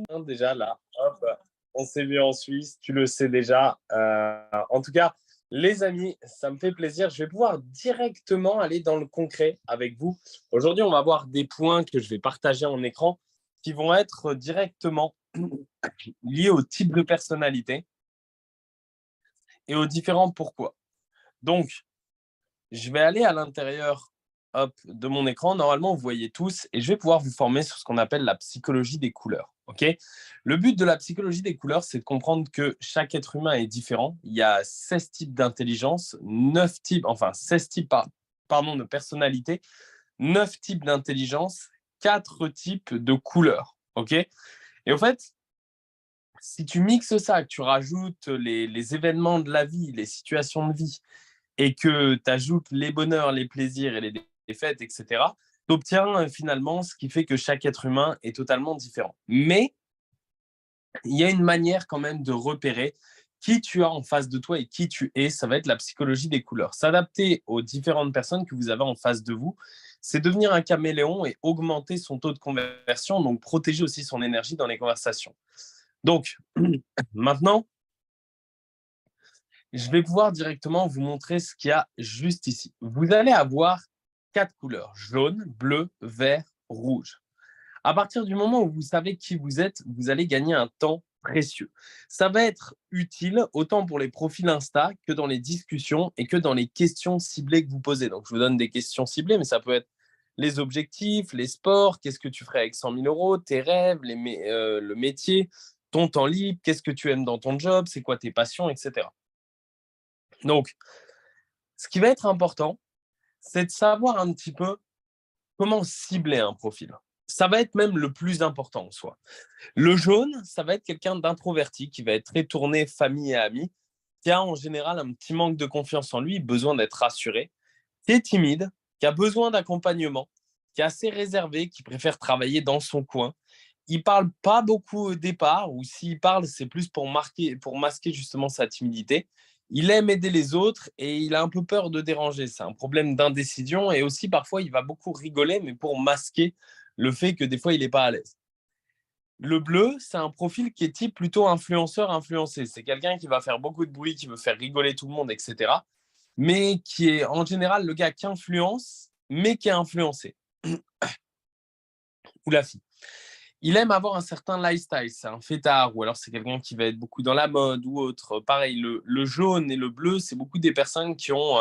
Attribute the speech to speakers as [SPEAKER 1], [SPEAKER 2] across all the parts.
[SPEAKER 1] Hein, déjà là, hop, on s'est vu en Suisse, tu le sais déjà. En tout cas, les amis, ça me fait plaisir. Je vais pouvoir directement aller dans le concret avec vous. Aujourd'hui, on va voir des points que je vais partager en écran qui vont être directement liés au type de personnalité et aux différents pourquoi. Donc, je vais aller à l'intérieur hop, de mon écran. Normalement, vous voyez tous et je vais pouvoir vous former sur ce qu'on appelle la psychologie des couleurs. Ok. Le but de la psychologie des couleurs, c'est de comprendre que chaque être humain est différent. Il y a 16 types d'intelligence, 9 types, enfin 16 types pardon, de personnalité, 9 types d'intelligence, 4 types de couleurs. Ok. Et au fait, si tu mixes ça, que tu rajoutes les événements de la vie, les situations de vie, et que tu ajoutes les bonheurs, les plaisirs et les défaites, etc., tu obtiens finalement ce qui fait que chaque être humain est totalement différent. Mais il y a une manière quand même de repérer qui tu as en face de toi et qui tu es. Ça va être la psychologie des couleurs. S'adapter aux différentes personnes que vous avez en face de vous, c'est devenir un caméléon et augmenter son taux de conversion, donc protéger aussi son énergie dans les conversations. Donc, maintenant, je vais pouvoir directement vous montrer ce qu'il y a juste ici. Vous allez avoir 4 couleurs, jaune, bleu, vert, rouge. À partir du moment où vous savez qui vous êtes, vous allez gagner un temps précieux. Ça va être utile autant pour les profils Insta que dans les discussions et que dans les questions ciblées que vous posez. Donc, je vous donne des questions ciblées, mais ça peut être les objectifs, les sports, qu'est-ce que tu ferais avec 100 000 euros, tes rêves, le métier, ton temps libre, qu'est-ce que tu aimes dans ton job, c'est quoi tes passions, etc. Donc, ce qui va être important, c'est de savoir un petit peu comment cibler un profil. Ça va être même le plus important en soi. Le jaune, ça va être quelqu'un d'introverti qui va être très tourné famille et amis, qui a en général un petit manque de confiance en lui, besoin d'être rassuré, qui est timide, qui a besoin d'accompagnement, qui est assez réservé, qui préfère travailler dans son coin. Il parle pas beaucoup au départ, ou s'il parle, c'est plus pour masquer justement sa timidité. Il aime aider les autres et il a un peu peur de déranger. C'est un problème d'indécision et aussi parfois il va beaucoup rigoler, mais pour masquer le fait que des fois il n'est pas à l'aise. Le bleu, c'est un profil qui est type plutôt influenceur-influencé. C'est quelqu'un qui va faire beaucoup de bruit, qui veut faire rigoler tout le monde, etc. Mais qui est en général le gars qui influence, mais qui est influencé. Ou la fille. Il aime avoir un certain lifestyle, c'est un fêtard, ou alors c'est quelqu'un qui va être beaucoup dans la mode ou autre. Pareil, le jaune et le bleu, c'est beaucoup des personnes qui ont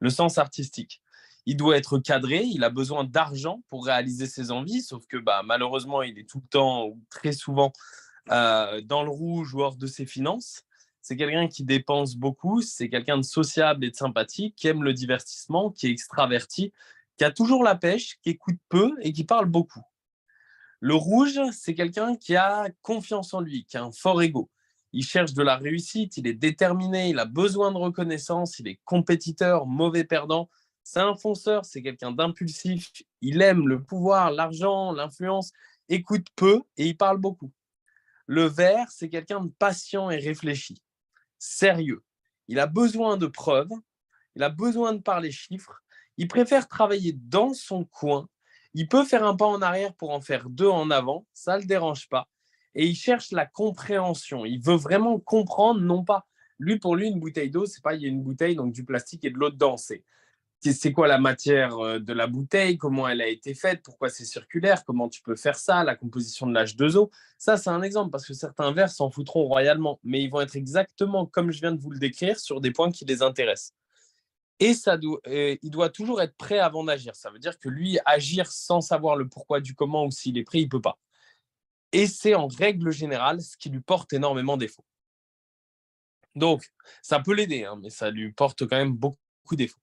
[SPEAKER 1] le sens artistique. Il doit être cadré, il a besoin d'argent pour réaliser ses envies, sauf que bah, malheureusement, il est tout le temps ou très souvent dans le rouge ou hors de ses finances. C'est quelqu'un qui dépense beaucoup, c'est quelqu'un de sociable et de sympathique, qui aime le divertissement, qui est extraverti, qui a toujours la pêche, qui écoute peu et qui parle beaucoup. Le rouge, c'est quelqu'un qui a confiance en lui, qui a un fort ego. Il cherche de la réussite, il est déterminé, il a besoin de reconnaissance, il est compétiteur, mauvais perdant. C'est un fonceur, c'est quelqu'un d'impulsif, il aime le pouvoir, l'argent, l'influence, écoute peu et il parle beaucoup. Le vert, c'est quelqu'un de patient et réfléchi, sérieux. Il a besoin de preuves, il a besoin de parler chiffres, il préfère travailler dans son coin, il peut faire un pas en arrière pour en faire deux en avant, ça ne le dérange pas. Et il cherche la compréhension, il veut vraiment comprendre, non pas, lui pour lui une bouteille d'eau, c'est pas il y a une bouteille, donc du plastique et de l'eau dedans, c'est quoi la matière de la bouteille, comment elle a été faite, pourquoi c'est circulaire, comment tu peux faire ça, la composition de l'H2O. Ça, c'est un exemple parce que certains verres s'en foutront royalement, mais ils vont être exactement comme je viens de vous le décrire sur des points qui les intéressent. Et il doit toujours être prêt avant d'agir. Ça veut dire que lui, agir sans savoir le pourquoi du comment ou s'il est prêt, il ne peut pas. Et c'est en règle générale ce qui lui porte énormément défaut. Donc, ça peut l'aider, hein, mais ça lui porte quand même beaucoup défaut.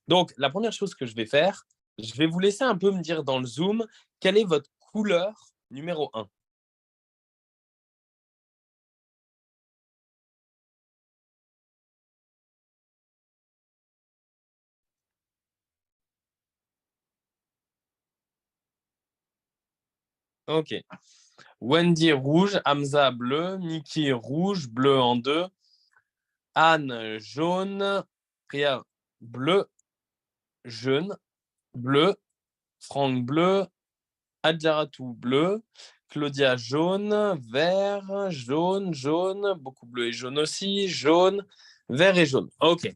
[SPEAKER 1] Donc, la première chose que je vais faire, je vais vous laisser un peu me dire dans le Zoom quelle est votre couleur numéro un. Ok. Wendy rouge, Hamza bleu, Mickey rouge, bleu en deux, Anne jaune, Priya bleu, jaune, bleu, Franck bleu, Adjaratou bleu, Claudia, jaune, vert, jaune, jaune, beaucoup bleu et jaune aussi, jaune, vert et jaune. OK.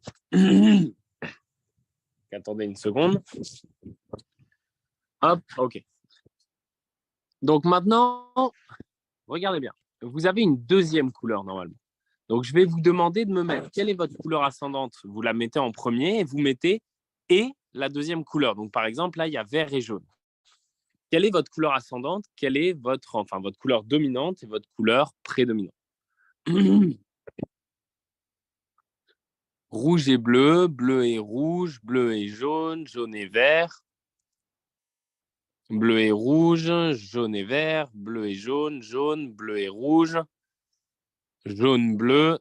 [SPEAKER 1] Attendez une seconde. Hop, OK. Donc maintenant, regardez bien. Vous avez une deuxième couleur normalement. Donc je vais vous demander de me mettre quelle est votre couleur ascendante. Vous la mettez en premier et vous mettez et la deuxième couleur. Donc par exemple, là, il y a vert et jaune. Quelle est votre couleur ascendante? Quelle est votre couleur dominante et votre couleur prédominante? Rouge et bleu, bleu et rouge, bleu et jaune, jaune et vert, bleu et rouge, jaune et vert, bleu et jaune, jaune, bleu et rouge, jaune, bleu,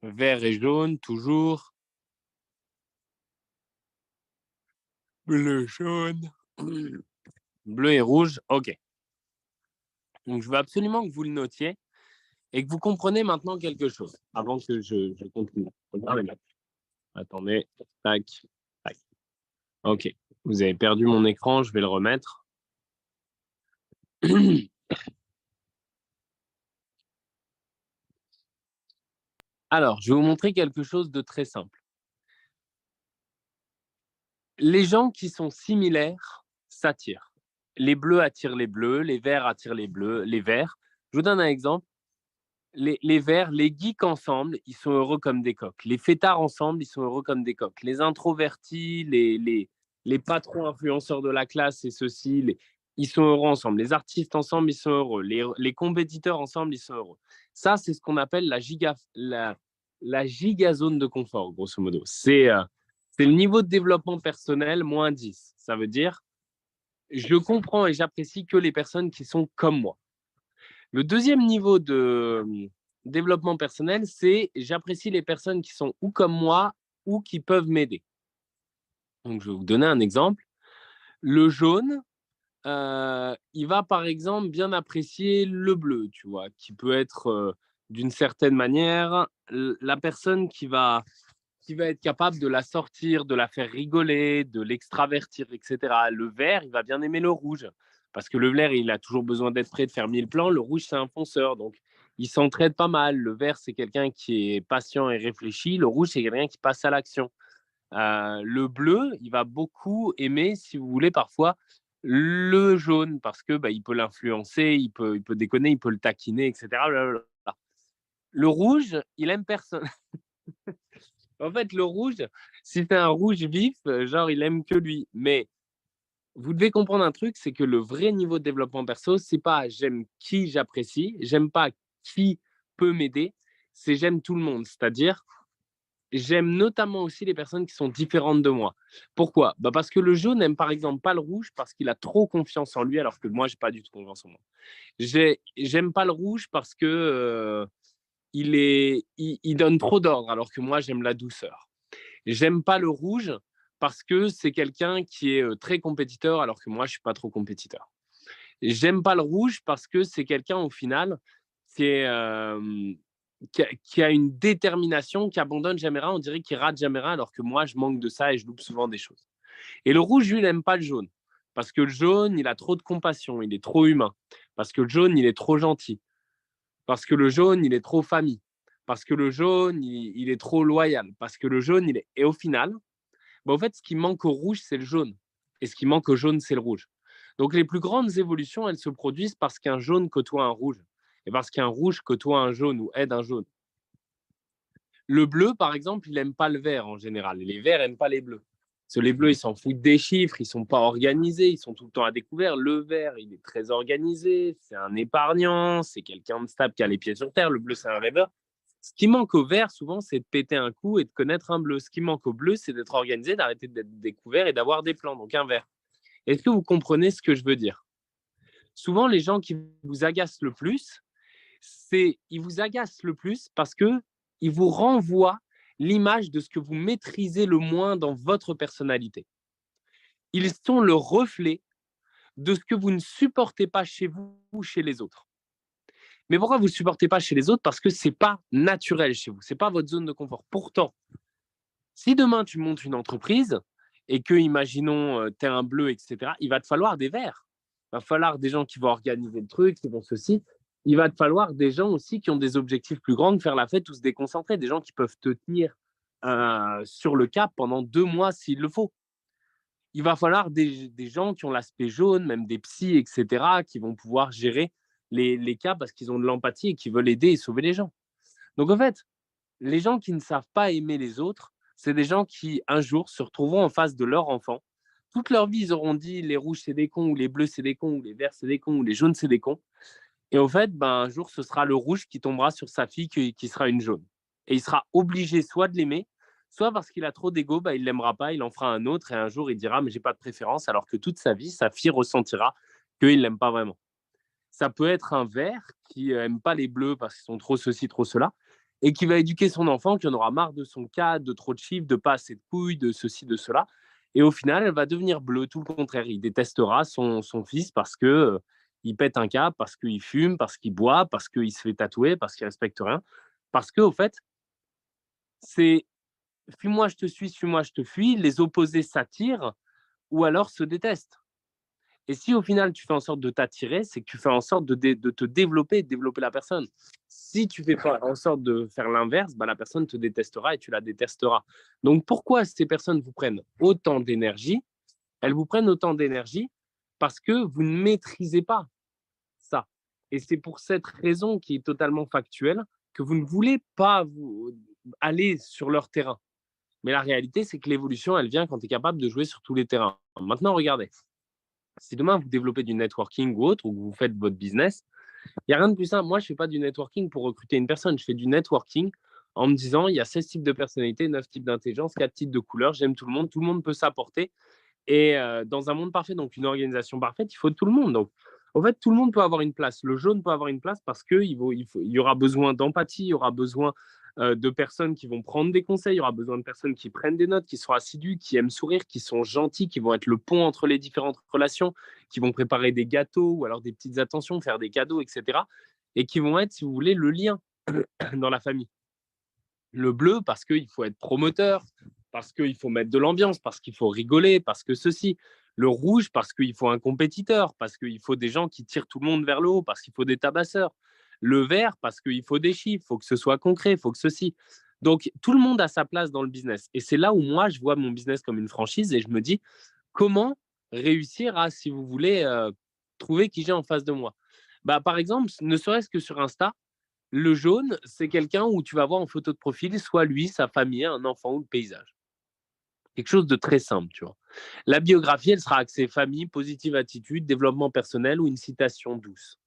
[SPEAKER 1] vert et jaune, toujours, bleu, jaune, bleu et rouge. OK. Donc, je veux absolument que vous le notiez et que vous compreniez maintenant quelque chose avant que je continue. Regardez. Attendez. Tac, tac. OK. Vous avez perdu mon écran, je vais le remettre. Alors, je vais vous montrer quelque chose de très simple. Les gens qui sont similaires s'attirent. Les bleus attirent les bleus, les verts attirent les bleus, les verts. Je vous donne un exemple. Les verts, les geeks ensemble, ils sont heureux comme des coqs. Les fêtards ensemble, ils sont heureux comme des coqs. Les introvertis, les patrons influenceurs de la classe et ceux-ci, ils sont heureux ensemble. Les artistes ensemble, ils sont heureux. Les compétiteurs ensemble, ils sont heureux. Ça, c'est ce qu'on appelle la gigazone de confort, grosso modo. C'est le niveau de développement personnel moins 10. Ça veut dire, je comprends et j'apprécie que les personnes qui sont comme moi. Le deuxième niveau de développement personnel, c'est j'apprécie les personnes qui sont ou comme moi ou qui peuvent m'aider. Donc, je vais vous donner un exemple. Le jaune, il va par exemple bien apprécier le bleu, tu vois, qui peut être d'une certaine manière la personne qui va être capable de la sortir, de la faire rigoler, de l'extravertir, etc. Le vert, il va bien aimer le rouge, parce que le vert, il a toujours besoin d'être prêt, de faire 1000 plans. Le rouge, c'est un fonceur, donc il s'entraide pas mal. Le vert, c'est quelqu'un qui est patient et réfléchi. Le rouge, c'est quelqu'un qui passe à l'action. Le bleu, il va beaucoup aimer, si vous voulez, parfois le jaune, parce que il peut l'influencer, il peut déconner, il peut le taquiner, etc. Le rouge, il aime personne. En fait, le rouge, si c'est un rouge vif, genre, il aime que lui. Mais vous devez comprendre un truc, c'est que le vrai niveau de développement perso, c'est pas j'aime qui j'apprécie, j'aime pas qui peut m'aider, c'est j'aime tout le monde. C'est-à-dire, j'aime notamment aussi les personnes qui sont différentes de moi. Pourquoi? Parce que le jaune n'aime par exemple pas le rouge parce qu'il a trop confiance en lui, alors que moi, j'ai pas du tout confiance en moi. J'aime pas le rouge parce que il donne trop d'ordre, alors que moi, j'aime la douceur. J'aime pas le rouge parce que c'est quelqu'un qui est très compétiteur, alors que moi, je suis pas trop compétiteur. J'aime pas le rouge parce que c'est quelqu'un, au final, qui, est, qui a une détermination, qui abandonne jamais rien. On dirait qu'il rate jamais rien, alors que moi, je manque de ça et je loupe souvent des choses. Et le rouge, lui, il n'aime pas le jaune. Parce que le jaune, il a trop de compassion, il est trop humain. Parce que le jaune, il est trop gentil. Parce que le jaune, il est trop famille. Parce que le jaune, il est trop loyal. Parce que le jaune, il est... Et au final, en fait, ce qui manque au rouge, c'est le jaune. Et ce qui manque au jaune, c'est le rouge. Donc, les plus grandes évolutions, elles se produisent parce qu'un jaune côtoie un rouge. Et parce qu'un rouge côtoie un jaune ou aide un jaune. Le bleu, par exemple, il n'aime pas le vert en général. Et les verts n'aiment pas les bleus. Parce que les bleus, ils s'en foutent des chiffres, ils ne sont pas organisés, ils sont tout le temps à découvert. Le vert, il est très organisé, c'est un épargnant, c'est quelqu'un de stable qui a les pieds sur terre. Le bleu, c'est un rêveur. Ce qui manque au vert, souvent, c'est de péter un coup et de connaître un bleu. Ce qui manque au bleu, c'est d'être organisé, d'arrêter d'être découvert et d'avoir des plans, donc un vert. Est-ce que vous comprenez ce que je veux dire? Souvent, les gens qui vous agacent le plus, ils vous agacent le plus parce qu'ils vous renvoient l'image de ce que vous maîtrisez le moins dans votre personnalité. Ils sont le reflet de ce que vous ne supportez pas chez vous ou chez les autres. Mais pourquoi vous ne supportez pas chez les autres? Parce que ce n'est pas naturel chez vous, ce n'est pas votre zone de confort. Pourtant, si demain tu montes une entreprise et que, imaginons, tu es un bleu, etc., il va te falloir des verts. va falloir des gens qui vont organiser le truc, qui vont ceci. Il va te falloir des gens aussi qui ont des objectifs plus grands que faire la fête ou se déconcentrer, des gens qui peuvent te tenir sur le cap pendant 2 mois s'il le faut. Il va falloir des gens qui ont l'aspect jaune, même des psys, etc., qui vont pouvoir gérer les cas parce qu'ils ont de l'empathie et qui veulent aider et sauver les gens. Donc en fait, les gens qui ne savent pas aimer les autres, c'est des gens qui, un jour, se retrouveront en face de leur enfant. Toute leur vie, ils auront dit les rouges, c'est des cons, ou les bleus, c'est des cons, ou les verts, c'est des cons, ou les jaunes, c'est des cons. Et au fait, ben, un jour, ce sera le rouge qui tombera sur sa fille qui sera une jaune. Et il sera obligé soit de l'aimer, soit parce qu'il a trop d'ego, ben, il ne l'aimera pas, il en fera un autre, et un jour, il dira, mais j'ai pas de préférence, alors que toute sa vie, sa fille ressentira qu'il ne l'aime pas vraiment. Ça peut être un vert qui n'aime pas les bleus parce qu'ils sont trop ceci, trop cela, et qui va éduquer son enfant, qui en aura marre de son cadre, de trop de chiffres, de pas assez de couilles, de ceci, de cela. Et au final, elle va devenir bleue, tout le contraire. Il détestera son fils parce que il pète un câble, parce qu'il fume, parce qu'il boit, parce qu'il se fait tatouer, parce qu'il respecte rien. Parce que, au fait, c'est fuis-moi, je te suis, suis-moi, je te fuis. Les opposés s'attirent ou alors se détestent. Et si au final tu fais en sorte de t'attirer, c'est que tu fais en sorte de te développer et de développer la personne. Si tu fais pas en sorte de faire l'inverse, bah, la personne te détestera et tu la détesteras. Donc pourquoi ces personnes vous prennent autant d'énergie? Elles vous prennent autant d'énergie parce que vous ne maîtrisez pas ça. Et c'est pour cette raison qui est totalement factuelle que vous ne voulez pas aller sur leur terrain. Mais la réalité, c'est que l'évolution, elle vient quand tu es capable de jouer sur tous les terrains. Maintenant, regardez, si demain vous développez du networking ou autre, ou que vous faites votre business, il n'y a rien de plus simple. Moi, je ne fais pas du networking pour recruter une personne. Je fais du networking en me disant il y a 16 types de personnalités, 9 types d'intelligence, 4 types de couleurs. J'aime tout le monde peut s'apporter. Et dans un monde parfait, donc une organisation parfaite, il faut tout le monde. Donc, en fait, tout le monde peut avoir une place. Le jaune peut avoir une place parce qu'il y aura besoin d'empathie, il y aura besoin de personnes qui vont prendre des conseils, il y aura besoin de personnes qui prennent des notes, qui sont assidues, qui aiment sourire, qui sont gentils, qui vont être le pont entre les différentes relations, qui vont préparer des gâteaux ou alors des petites attentions, faire des cadeaux, etc. Et qui vont être, si vous voulez, le lien dans la famille. Le bleu, parce qu'il faut être promoteur, parce qu'il faut mettre de l'ambiance, parce qu'il faut rigoler, parce que ceci. Le rouge, parce qu'il faut un compétiteur, parce qu'il faut des gens qui tirent tout le monde vers le haut, parce qu'il faut des tabasseurs. Le vert, parce qu'il faut des chiffres, il faut que ce soit concret, il faut que ceci. Donc, tout le monde a sa place dans le business. Et c'est là où moi, je vois mon business comme une franchise et je me dis, comment réussir à, si vous voulez, trouver qui j'ai en face de moi. Bah, par exemple, ne serait-ce que sur Insta, le jaune, c'est quelqu'un où tu vas voir en photo de profil soit lui, sa famille, un enfant ou le paysage. Quelque chose de très simple, tu vois. La biographie, elle sera axée famille, positive attitude, développement personnel ou une citation douce.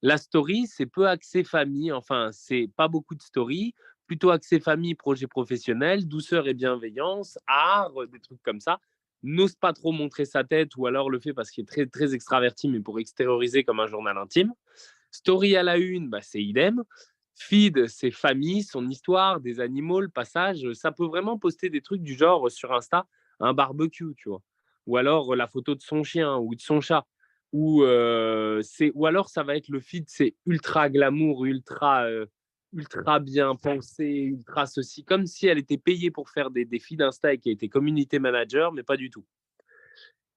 [SPEAKER 1] La story, c'est peu axé famille, enfin, c'est pas beaucoup de story, plutôt axé famille, projet professionnel, douceur et bienveillance, art, des trucs comme ça. N'ose pas trop montrer sa tête ou alors le fait parce qu'il est très, très extraverti, mais pour extérioriser comme un journal intime. Story à la une, bah, c'est idem. Feed, c'est famille, son histoire, des animaux, le passage. Ça peut vraiment poster des trucs du genre sur Insta, un barbecue, tu vois. Ou alors la photo de son chien ou de son chat. Ou alors ça va être le feed, c'est ultra glamour, ultra bien pensé, ultra ceci, comme si elle était payée pour faire des feeds Insta et qui était community manager, mais pas du tout.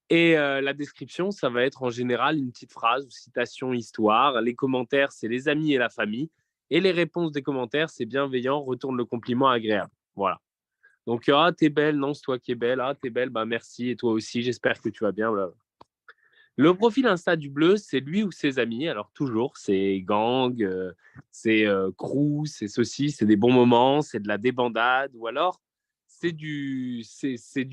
[SPEAKER 1] Et la description, ça va être en général une petite phrase ou citation, histoire. Les commentaires, c'est les amis et la famille. Et les réponses des commentaires, c'est bienveillant, retourne le compliment agréable. Voilà. Donc, ah, t'es belle, non, c'est toi qui es belle. Ah, t'es belle, bah merci. Et toi aussi, j'espère que tu vas bien. Voilà. Le profil Insta du bleu, c'est lui ou ses amis. Alors, toujours, c'est gang, c'est crew, c'est ceci, c'est des bons moments, c'est de la débandade. Ou alors, c'est du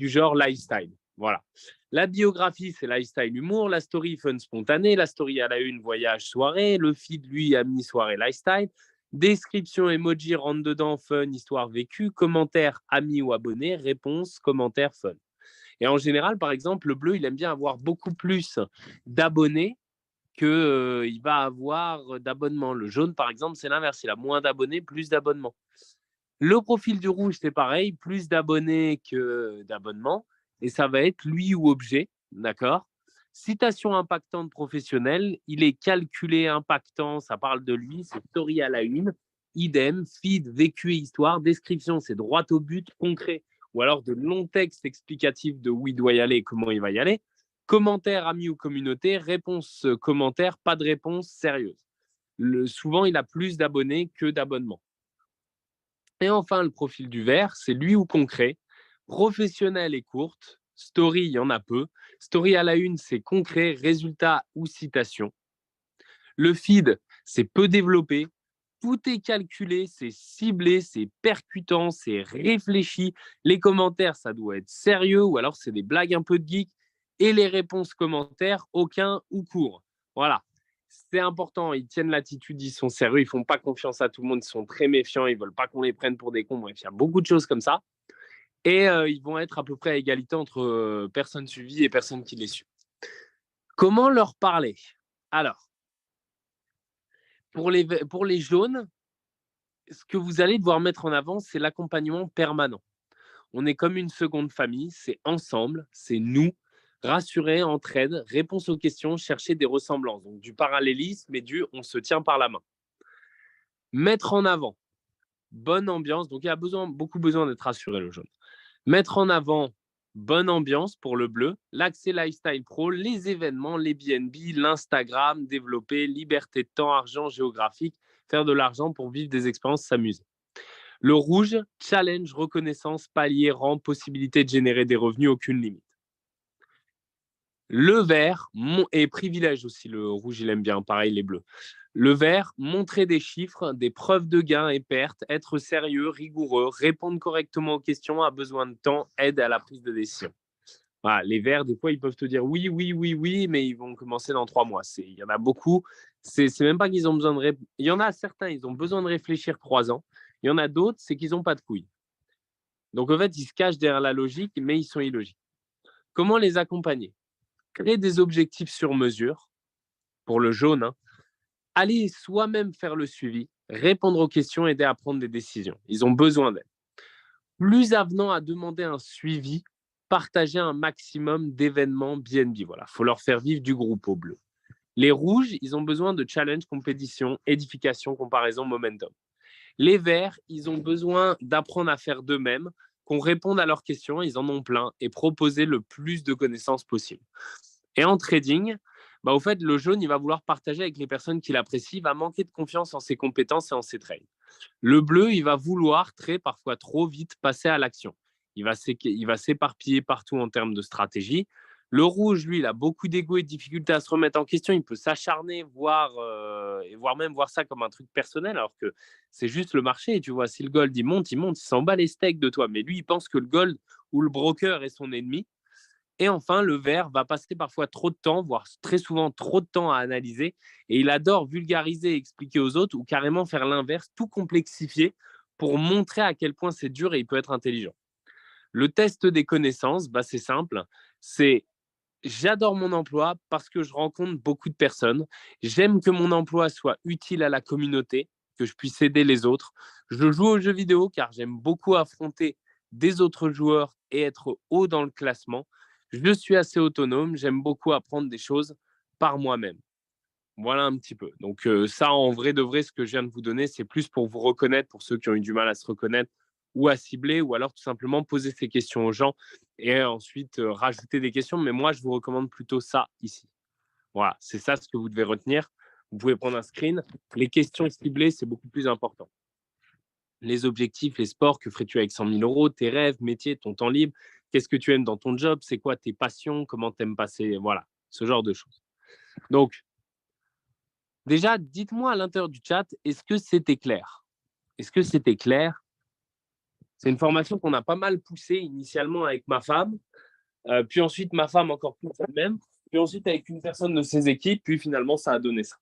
[SPEAKER 1] genre lifestyle. Voilà. La biographie, c'est lifestyle humour. La story, fun spontané. La story à la une, voyage, soirée. Le feed, lui, ami, soirée, lifestyle. Description, emoji, rentre dedans, fun, histoire vécue. Commentaire, ami ou abonné. Réponse, commentaire, fun. Et en général, par exemple, le bleu, il aime bien avoir beaucoup plus d'abonnés qu'il va avoir d'abonnements. Le jaune, par exemple, c'est l'inverse. Il a moins d'abonnés, plus d'abonnements. Le profil du rouge, c'est pareil, plus d'abonnés que d'abonnements. Et ça va être lui ou objet, d'accord. Citation impactante professionnelle, il est calculé, impactant, ça parle de lui, c'est story à la une. Idem, feed, vécu et histoire. Description, c'est droit au but, concret. Ou alors de longs textes explicatifs de où il doit y aller et comment il va y aller. Commentaire, amis ou communauté, réponse, commentaire, pas de réponse sérieuse. Souvent, il a plus d'abonnés que d'abonnements. Et enfin, le profil du vert, c'est lui ou concret, professionnel et courte. Story, il y en a peu. Story à la une, c'est concret, résultat ou citation. Le feed, c'est peu développé. Tout est calculé, c'est ciblé, c'est percutant, c'est réfléchi. Les commentaires, ça doit être sérieux ou alors c'est des blagues un peu de geek. Et les réponses commentaires, aucun ou court. Voilà. C'est important, ils tiennent l'attitude, ils sont sérieux, ils font pas confiance à tout le monde, ils sont très méfiants, ils veulent pas qu'on les prenne pour des cons. Bref, il y a beaucoup de choses comme ça. Et ils vont être à peu près à égalité entre personnes suivies et personnes qui les suivent. Comment leur parler? Alors, pour les jaunes, ce que vous allez devoir mettre en avant, c'est l'accompagnement permanent. On est comme une seconde famille, c'est ensemble, c'est nous, rassurer, entraide, réponse aux questions, chercher des ressemblances. Donc du parallélisme et du on se tient par la main. Mettre en avant, bonne ambiance. Donc il y a beaucoup besoin d'être rassuré le jaune. Mettre en avant, bonne ambiance pour le bleu, l'accès lifestyle pro, les événements, les BNB, l'Instagram, développer, liberté de temps, argent géographique, faire de l'argent pour vivre des expériences, s'amuser. Le rouge, challenge, reconnaissance, palier, rang, possibilité de générer des revenus, aucune limite. Le vert, et privilège aussi, le rouge, il aime bien, pareil, les bleus. Le vert, montrer des chiffres, des preuves de gains et pertes, être sérieux, rigoureux, répondre correctement aux questions, a besoin de temps, aide à la prise de décision. Voilà, les verts, des fois, ils peuvent te dire oui, oui, oui, oui, mais ils vont commencer dans 3 mois. Il y en a beaucoup. C'est même pas qu'ils ont besoin de Il y en a certains, ils ont besoin de réfléchir 3 ans. Il y en a d'autres, c'est qu'ils n'ont pas de couilles. Donc, en fait, ils se cachent derrière la logique, mais ils sont illogiques. Comment les accompagner? Créer des objectifs sur mesure, pour le jaune, hein. Aller soi-même faire le suivi, répondre aux questions, aider à prendre des décisions. Ils ont besoin d'aide. Plus avenant à demander un suivi, partager un maximum d'événements BNB. Voilà, il faut leur faire vivre du groupe au bleu. Les rouges, ils ont besoin de challenge, compétition, édification, comparaison, momentum. Les verts, ils ont besoin d'apprendre à faire d'eux-mêmes, qu'on réponde à leurs questions, ils en ont plein, et proposer le plus de connaissances possible. Et en trading, au fait, le jaune, il va vouloir partager avec les personnes qu'il apprécie, il va manquer de confiance en ses compétences et en ses trades. Le bleu, il va vouloir parfois trop vite passer à l'action. Il va s'éparpiller partout en termes de stratégie. Le rouge, lui, il a beaucoup d'ego et de difficultés à se remettre en question. Il peut s'acharner, voire même voir ça comme un truc personnel, alors que c'est juste le marché. Et tu vois, si le gold, il monte, il s'en bat les steaks de toi. Mais lui, il pense que le gold ou le broker est son ennemi. Et enfin, le vert va passer parfois trop de temps, voire très souvent trop de temps à analyser. Et il adore vulgariser et expliquer aux autres ou carrément faire l'inverse, tout complexifier pour montrer à quel point c'est dur et il peut être intelligent. Le test des connaissances, c'est simple. C'est j'adore mon emploi parce que je rencontre beaucoup de personnes. J'aime que mon emploi soit utile à la communauté, que je puisse aider les autres. Je joue aux jeux vidéo car j'aime beaucoup affronter des autres joueurs et être haut dans le classement. Je suis assez autonome. J'aime beaucoup apprendre des choses par moi-même. Voilà un petit peu. Donc ça, en vrai de vrai, ce que je viens de vous donner, c'est plus pour vous reconnaître, pour ceux qui ont eu du mal à se reconnaître ou à cibler, ou alors tout simplement poser ces questions aux gens et ensuite rajouter des questions. Mais moi, je vous recommande plutôt ça ici. Voilà, c'est ça ce que vous devez retenir. Vous pouvez prendre un screen. Les questions ciblées, c'est beaucoup plus important. Les objectifs, les sports, que ferais-tu avec 100 000 euros, tes rêves, métier, ton temps libre, qu'est-ce que tu aimes dans ton job, c'est quoi tes passions, comment tu aimes passer, voilà, ce genre de choses. Donc, déjà, dites-moi à l'intérieur du chat, est-ce que c'était clair? Est-ce que c'était clair? C'est une formation qu'on a pas mal poussée initialement avec ma femme, puis ensuite ma femme encore plus elle-même, puis ensuite avec une personne de ses équipes, puis finalement ça a donné ça.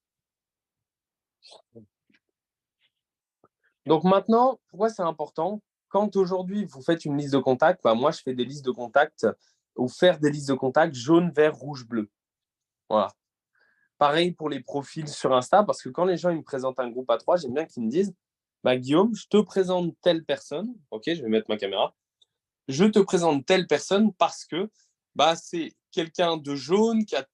[SPEAKER 1] Donc maintenant, pourquoi c'est important? Quand aujourd'hui vous faites une liste de contacts, moi je fais des listes de contacts ou faire des listes de contacts jaune, vert, rouge, bleu. Voilà. Pareil pour les profils sur Insta, parce que quand les gens ils me présentent un groupe à 3, j'aime bien qu'ils me disent Guillaume, je te présente telle personne. Ok, je vais mettre ma caméra. Je te présente telle personne parce que c'est quelqu'un de jaune qui a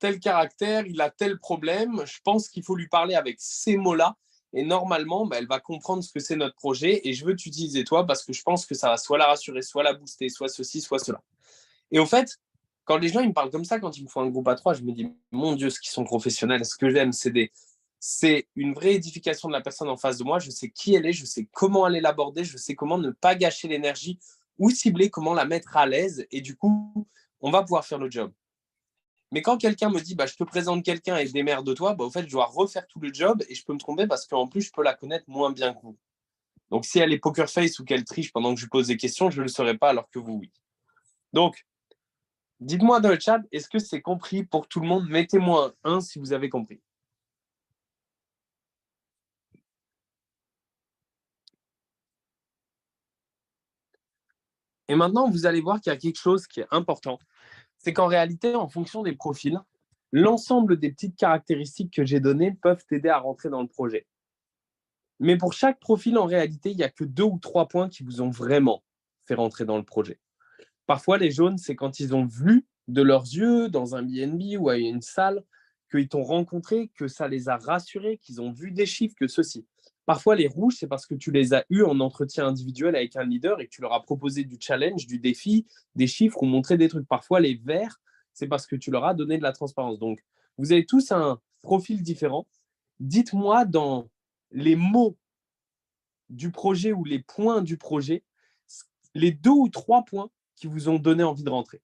[SPEAKER 1] tel caractère, il a tel problème. Je pense qu'il faut lui parler avec ces mots-là. Et normalement, elle va comprendre ce que c'est notre projet. Et je veux t'utiliser toi parce que je pense que ça va soit la rassurer, soit la booster, soit ceci, soit cela. Et au fait, Quand les gens ils me parlent comme ça, quand ils me font un groupe à trois, je me dis, mon Dieu, ce qu'ils sont professionnels. Ce que j'aime, c'est une vraie édification de la personne en face de moi. Je sais qui elle est, je sais comment aller l'aborder, je sais comment ne pas gâcher l'énergie ou cibler, comment la mettre à l'aise. Et du coup, on va pouvoir faire le job. Mais quand quelqu'un me dit, bah, je te présente quelqu'un et démerde-toi, bah, au fait, je dois refaire tout le job et je peux me tromper parce qu'en plus, je peux la connaître moins bien que vous. Donc, si elle est poker face ou qu'elle triche pendant que je lui pose des questions, je ne le saurais pas alors que vous, oui. Donc, dites-moi dans le chat, est-ce que c'est compris pour tout le monde? Mettez-moi un si vous avez compris. Et maintenant, vous allez voir qu'il y a quelque chose qui est important. C'est qu'en réalité, en fonction des profils, l'ensemble des petites caractéristiques que j'ai données peuvent t'aider à rentrer dans le projet. Mais pour chaque profil, en réalité, il n'y a que 2 ou 3 points qui vous ont vraiment fait rentrer dans le projet. Parfois, les jaunes, c'est quand ils ont vu de leurs yeux dans un BNB ou à une salle, qu'ils t'ont rencontré, que ça les a rassurés, qu'ils ont vu des chiffres, que ceci. Parfois, les rouges, c'est parce que tu les as eus en entretien individuel avec un leader et que tu leur as proposé du challenge, du défi, des chiffres ou montré des trucs. Parfois, les verts, c'est parce que tu leur as donné de la transparence. Donc, vous avez tous un profil différent. Dites-moi dans les mots du projet ou les points du projet, les 2 ou 3 points qui vous ont donné envie de rentrer.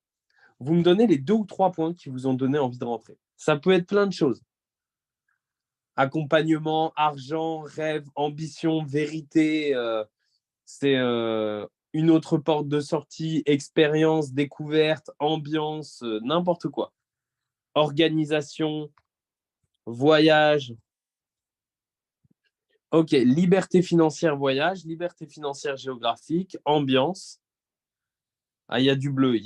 [SPEAKER 1] Vous me donnez les 2 ou 3 points qui vous ont donné envie de rentrer. Ça peut être plein de choses. Accompagnement, argent, rêve, ambition, vérité, c'est une autre porte de sortie, expérience, découverte, ambiance, n'importe quoi. Organisation, voyage. Ok, liberté financière, voyage, liberté financière géographique, ambiance. Ah, il y a du bleu, il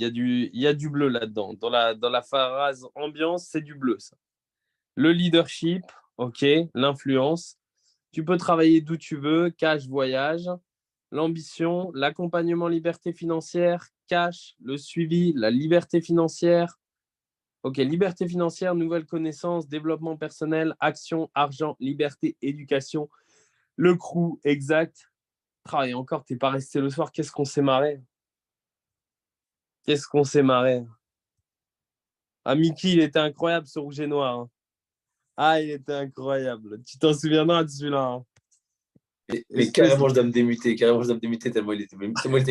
[SPEAKER 1] y a du bleu là-dedans. Dans la phrase ambiance, c'est du bleu, ça. Le leadership, ok, l'influence. Tu peux travailler d'où tu veux, cash, voyage. L'ambition, l'accompagnement, liberté financière, cash, le suivi, la liberté financière. Ok, liberté financière, nouvelles connaissances, développement personnel, action, argent, liberté, éducation. Le crew, exact. Ah, et encore, t'es pas resté le soir, qu'est-ce qu'on s'est marré. Qu'est-ce qu'on s'est marré. Ah, Mickey, il était incroyable ce rouge et noir, hein. Ah, il était incroyable. Tu t'en souviendras de celui-là, hein.
[SPEAKER 2] Mais carrément, je dois me démuter, tellement il était